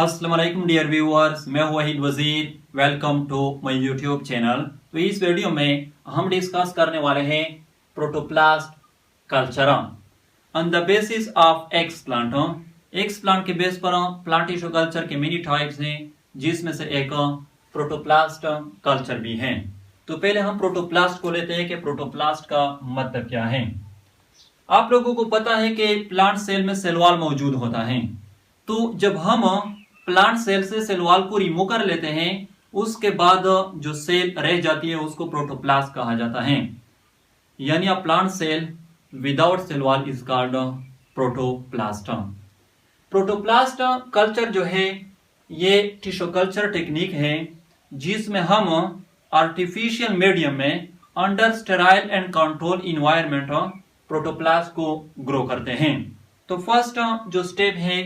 अस्सलाम वालेकुम dear viewers, मैं हूं Wahid Wazir. Welcome to my YouTube channel. तो इस वीडियो में हम डिस्कस करने वाले हैं protoplast culture on the basis of explant. Explant के बेस पर प्लांट टिश्यू कल्चर के मेनी टाइप्स हैं, जिसमें से एक प्रोटोप्लास्ट कल्चर भी है। तो पहले हम प्रोटोप्लास्ट को लेते हैं कि प्रोटोप्लास्ट का मतलब क्या है। आप लोगों को पता है कि प्लांट सेल में सेल वॉल मौजूद होता है। तो जब हम प्लांट सेल से सेल वॉल को रिमूव कर लेते हैं, उसके बाद जो सेल रह जाती है उसको प्रोटोप्लास्ट कहा जाता है। यानी a plant cell without cell wall is called protoplast. Protoplast culture जो है ये टिश्यू कल्चर टेक्निक है, जिसमें हम आर्टिफिशियल मीडियम में under sterile and control environment protoplast को ग्रो करते हैं। तो फर्स्ट जो स्टेप है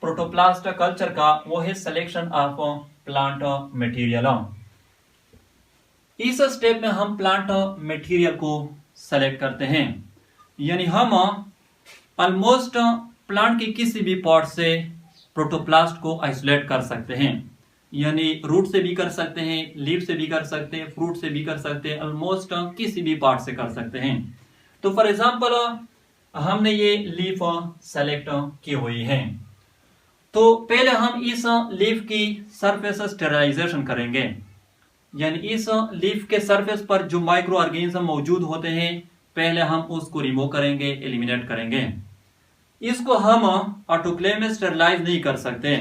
प्रोटोप्लास्ट कल्चर का, वो है सिलेक्शन ऑफ प्लांट मटेरियल। इस स्टेप में हम प्लांट मटेरियल को सेलेक्ट करते हैं। यानी हम ऑलमोस्ट प्लांट की किसी भी पार्ट से प्रोटोप्लास्ट को आइसोलेट कर सकते हैं। यानी रूट से भी कर सकते हैं, लीफ से भी कर सकते हैं, फ्रूट से भी कर सकते हैं, ऑलमोस्ट किसी भी पार्ट से कर सकते हैं। तो फॉर एग्जांपल हमने ये लीफ सेलेक्ट की हुई है, तो पहले हम इस लीफ की सरफेस स्टेरिलाइजेशन करेंगे। यानी इस लीफ के सरफेस पर जो माइक्रो ऑर्गेनिज्म मौजूद होते हैं, पहले हम उसको रिमूव करेंगे, एलिमिनेट करेंगे। इसको हम ऑटोक्लेव में स्टेरिलाइज नहीं कर सकते,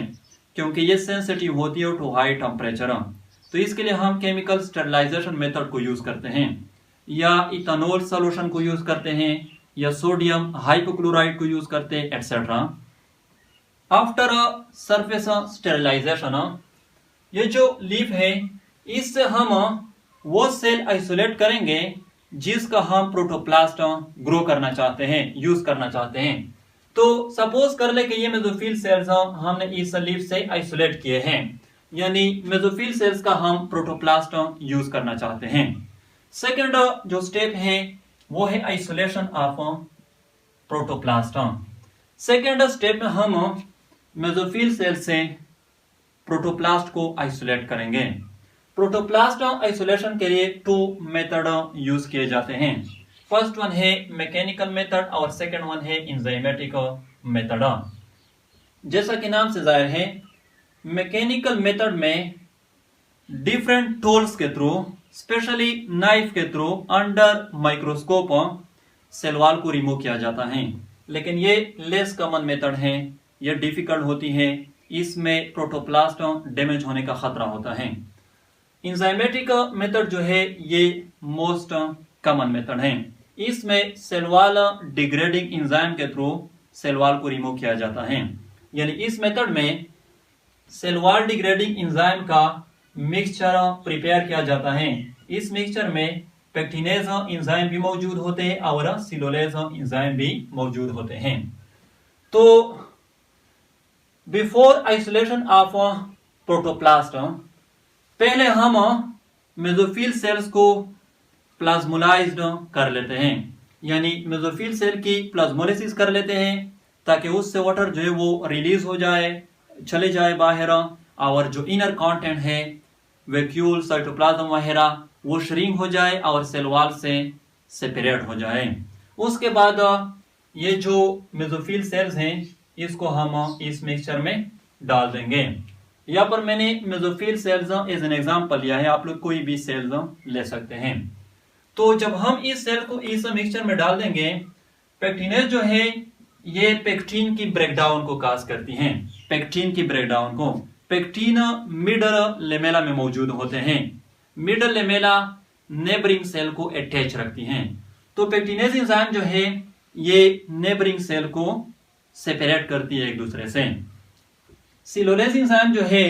क्योंकि ये सेंसिटिव होती है टू हाई टेम्परेचर। तो इसके लिए हम केमिकल स्टेरिलाइजेशन मेथड को यूज करते हैं, या इथेनॉल सॉल्यूशन को यूज करते हैं, या सोडियम हाइपोक्लोराइड को यूज करते हैं, एटसेट्रा। आफ्टर सरफेस स्टेरिलाइजेशन, ये जो लीफ है इससे हम वो सेल आइसोलेट करेंगे जिसका हम प्रोटोप्लास्ट ग्रो करना चाहते हैं, यूज करना चाहते हैं। तो सपोज कर ले कि ये मेसोफिल सेल्स हमने इस लीफ से आइसोलेट किए हैं, यानी मेसोफिल सेल्स का हम प्रोटोप्लास्ट यूज करना चाहते हैं। सेकंड जो स्टेप है वो है isolation of protoplast. Second step में हम मेसोफिल सेल से प्रोटोप्लास्ट को आइसोलेट करेंगे। प्रोटोप्लास्ट आइसोलेशन के लिए 2 मेथड यूज किए जाते हैं। फर्स्ट वन है मैकेनिकल मेथड और सेकंड वन है एंजाइमेटिक मेथड। जैसा कि नाम से जाहिर है, मैकेनिकल मेथड में डिफरेंट टूल्स के थ्रू, स्पेशली नाइफ के through under microscope cell wall को रिमूव किया जाता है। लेकिन ये लेस कॉमन मेथड है, ये डिफिकल्ट होती है, इसमें प्रोटोप्लास्ट डैमेज होने का खतरा होता है। एंजाइमेटिक मेथड जो है ये मोस्ट कॉमन मेथड है। इसमें सेल वॉल डिग्रेडिंग एंजाइम के थ्रू सेल वॉल को रिमूव किया जाता है। यानी इस मेथड में सेल वॉल डिग्रेडिंग एंजाइम का मिक्सचर प्रिपेयर किया जाता है। इस मिक्सचर में पेक्टिनेज एंजाइम भी मौजूद होते हैं और सिलोलेज एंजाइम भी मौजूद होते हैं। तो बिफोर आइसोलेशन ऑफ प्रोटोप्लास्ट, पहले हम मेसोफिल सेल्स को प्लाज्मोलाइज्ड कर लेते हैं। यानी मेसोफिल सेल की प्लाज्मोलिसिस कर लेते हैं, ताकि उससे वाटर जो है वो रिलीज हो जाए, चले जाए बाहर, और जो इनर कंटेंट है वैक्यूल, साइटोप्लाज्म वगैरह, वो श्रिंक हो जाए और सेल वॉल से सेपरेट हो जाए। उसके बाद ये जो मेसोफिल सेल्स हैं इसको हम इस मिक्सचर में डाल देंगे। यहाँ पर मैंने mesophyll cells as an example लिया है, आप लोग कोई भी सेल्स ले सकते हैं। तो जब हम इस सेल को इस मिक्सचर में डाल देंगे, पेक्टिनेज जो है ये पेक्टिन की ब्रेकडाउन को काज करती हैं। पेक्टिन की ब्रेकडाउन को, पेक्टिन मिडल लेमेला में मौजूद होते हैं। मिडल लेमेला नेबरिंग सेल को अटैच रखती हैं। तो पेक्टिनेज एंजाइम जो है ये नेबरिंग सेल को सेपरेट करती है एक दूसरे से। सिलोलेज एंजाइम जो है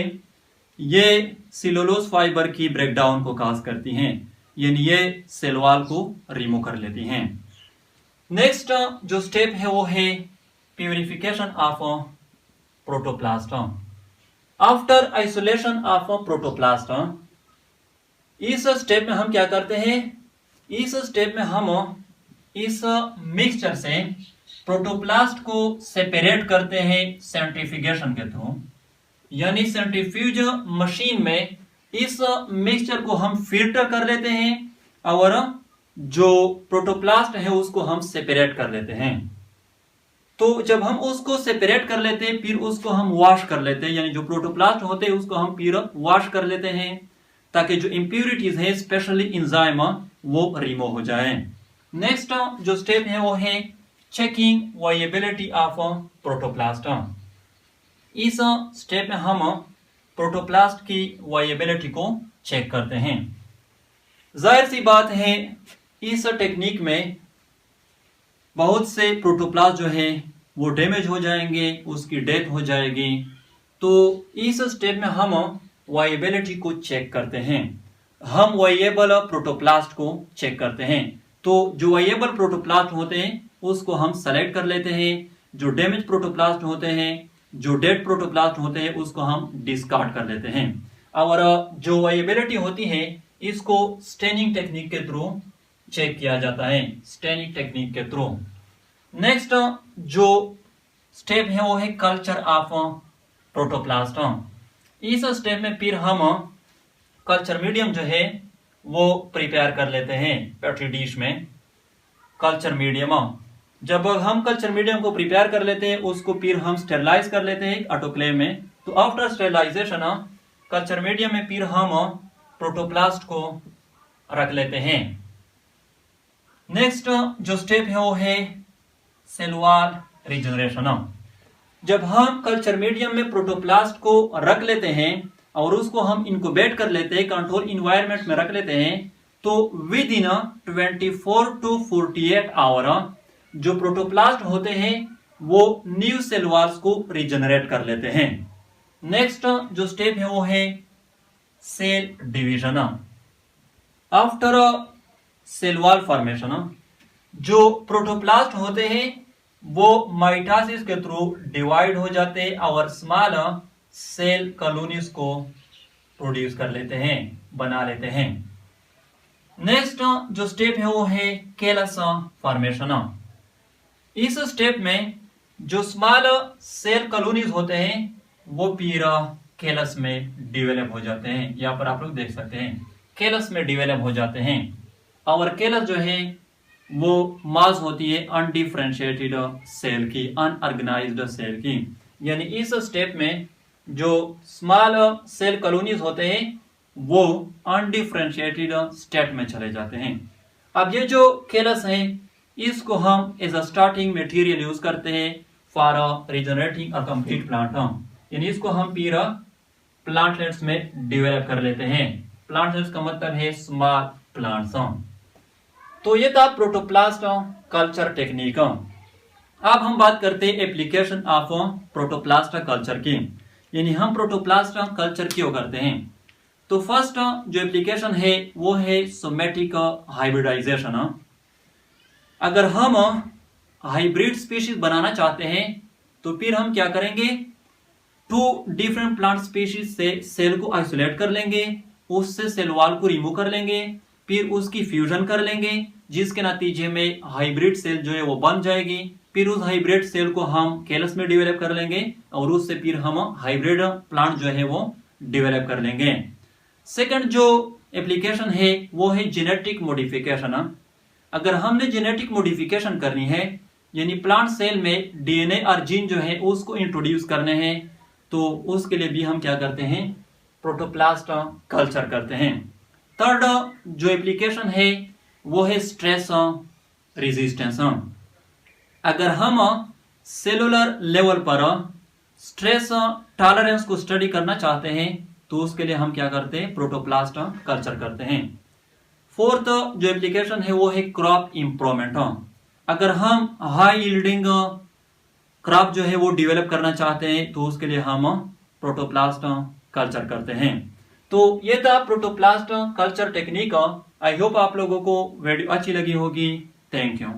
ये सिलोलोज फाइबर की ब्रेकडाउन को काज करती हैं, यानी ये सेल वॉल को रिमूव कर लेती हैं। नेक्स्ट जो स्टेप है वो है purification of protoplast. After isolation of protoplast, इस स्टेप में हम क्या करते हैं, इस स्टेप में हम इस मिक्सचर से प्रोटोप्लास्ट को सेपरेट करते हैं सेंट्रीफ्यूगेशन के थ्रू। यानी सेंट्रीफ्यूज मशीन में इस मिक्सचर को हम फिल्टर कर लेते हैं और जो प्रोटोप्लास्ट है उसको हम सेपरेट कर लेते हैं। तो जब हम उसको सेपरेट कर लेते हैं फिर उसको हम वॉश कर लेते हैं, यानी जो प्रोटोप्लास्ट होते हैं उसको हम फिर वॉश कर लेते हैं ताकि जो इम्प्यूरिटीज है स्पेशली एंजाइम वो रिमूव हो जाए। नेक्स्ट जो स्टेप है वो है चेकिंग वायबिलिटी ऑफ प्रोटोप्लास्ट। इस स्टेप में हम प्रोटोप्लास्ट की वायबिलिटी को चेक करते हैं। जाहिर सी बात है इस टेक्निक में बहुत से प्रोटोप्लास्ट जो है वो डैमेज हो जाएंगे, उसकी डेथ हो जाएगी। तो इस स्टेप में हम वायबिलिटी को चेक करते हैं, हम वायबल प्रोटोप्लास्ट को चेक करते हैं। तो जो वायबल प्रोटोप्लास्ट होते हैं उसको हम सेलेक्ट कर लेते हैं, जो डैमेज प्रोटोप्लास्ट होते हैं, जो डेड प्रोटोप्लास्ट होते हैं उसको हम डिस्कार्ड कर लेते हैं। और जो वायबिलिटी होती है इसको स्टेनिंग टेक्निक के थ्रू चेक किया जाता है, स्टेनिंग टेक्निक के थ्रू। नेक्स्ट जो स्टेप है वो है कल्चर ऑफ प्रोटोप्लास्ट। इस स्टेप में फिर हम कल्चर मीडियम जो है वो प्रिपेयर कर लेते हैं पेट्री डिश में। कल्चर मीडियम, जब हम कल्चर मीडियम को प्रिपेयर कर लेते हैं उसको फिर हम स्टेरलाइज कर लेते हैं ऑटोक्लेव में। तो आफ्टर स्टेरलाइजेशन कल्चर मीडियम में फिर हम प्रोटोप्लास्ट को रख लेते हैं। नेक्स्ट जो स्टेप है वो है सेल वॉल रिजनरेशन। जब हम कल्चर मीडियम में प्रोटोप्लास्ट को रख लेते हैं और उसको हम इनक्यूबेट कर लेते हैं, कंट्रोल इन्वायरमेंट में रख लेते हैं, तो विद इन 24 टू 48 आवर जो प्रोटोप्लास्ट होते हैं वो न्यू सेल वॉल्स को रिजनरेट कर लेते हैं। नेक्स्ट जो स्टेप है वो है cell division. After cell wall formation जो प्रोटोप्लास्ट होते हैं वो माइटोसिस के थ्रू डिवाइड हो जाते हैं और स्मॉल सेल कॉलोनीज को प्रोड्यूस कर लेते हैं, बना लेते हैं। नेक्स्ट जो स्टेप है वो है कैलस फॉर्मेशन। इस स्टेप में जो स्मॉल सेल कॉलोनीज होते हैं वो फिर कैलस में डिवेलप हो जाते हैं। यहाँ पर आप लोग देख सकते हैं कैलस में डिवेलप हो जाते हैं। और कैलस जो है वो मास होती है अनडिफरेंशिएटेड सेल की, अनऑर्गेनाइज्ड सेल की। यानी इस स्टेप में जो स्मॉल सेल कॉलोनीज होते हैं वो अनडिफरेंशिएटेड स्टेट में चले जाते हैं। अब ये जो कैलस है इसको हम as a starting material use करते हैं for regenerating a complete plant. यानी इसको हम फिर प्लांटलेट्स में डिवेलप कर लेते हैं। प्लांटलेट्स का मतलब है स्मॉल प्लांट्स। तो ये था प्रोटोप्लास्ट कल्चर टेक्निक। अब हम बात करते हैं एप्लीकेशन ऑफ प्रोटोप्लास्ट कल्चर की, यानी हम प्रोटोप्लास्ट कल्चर क्यों करते हैं। तो फर्स्ट जो एप्लीकेशन है वो है सोमेटिक हाइब्रिडाइजेशन। अगर हम हाइब्रिड स्पीशीज बनाना चाहते हैं तो फिर हम क्या करेंगे, 2 डिफरेंट प्लांट स्पीशीज से सेल को आइसोलेट कर लेंगे, उससे सेल वॉल को रिमूव कर लेंगे, फिर उसकी फ्यूजन कर लेंगे जिसके नतीजे में हाइब्रिड सेल जो है वो बन जाएगी। फिर उस हाइब्रिड सेल को हम कैलस में डिवेलप कर लेंगे और उससे फिर हम हाइब्रिड प्लांट जो है वो डिवेलप कर लेंगे। सेकंड जो एप्लीकेशन है वो है जेनेटिक मॉडिफिकेशन। अगर हमने जेनेटिक मॉडिफिकेशन करनी है यानी प्लांट सेल में डीएनए और जीन जो है उसको इंट्रोड्यूस करने हैं तो उसके लिए भी हम क्या करते हैं, प्रोटोप्लास्ट कल्चर करते हैं। थर्ड जो एप्लीकेशन है वो है स्ट्रेस रेजिस्टेंस। अगर हम सेलुलर लेवल पर स्ट्रेस टॉलरेंस को स्टडी करना चाहते हैं तो उसके लिए हम क्या करते हैं, प्रोटोप्लास्ट कल्चर करते हैं। फोर्थ जो एप्लीकेशन है वो है क्रॉप इंप्रूवमेंट। अगर हम हाई यील्डिंग क्रॉप जो है वो डेवलप करना चाहते हैं तो उसके लिए हम प्रोटोप्लास्ट कल्चर करते हैं। तो ये था protoplast culture technique. I hope आप लोगों को वीडियो अच्छी लगी होगी। Thank you.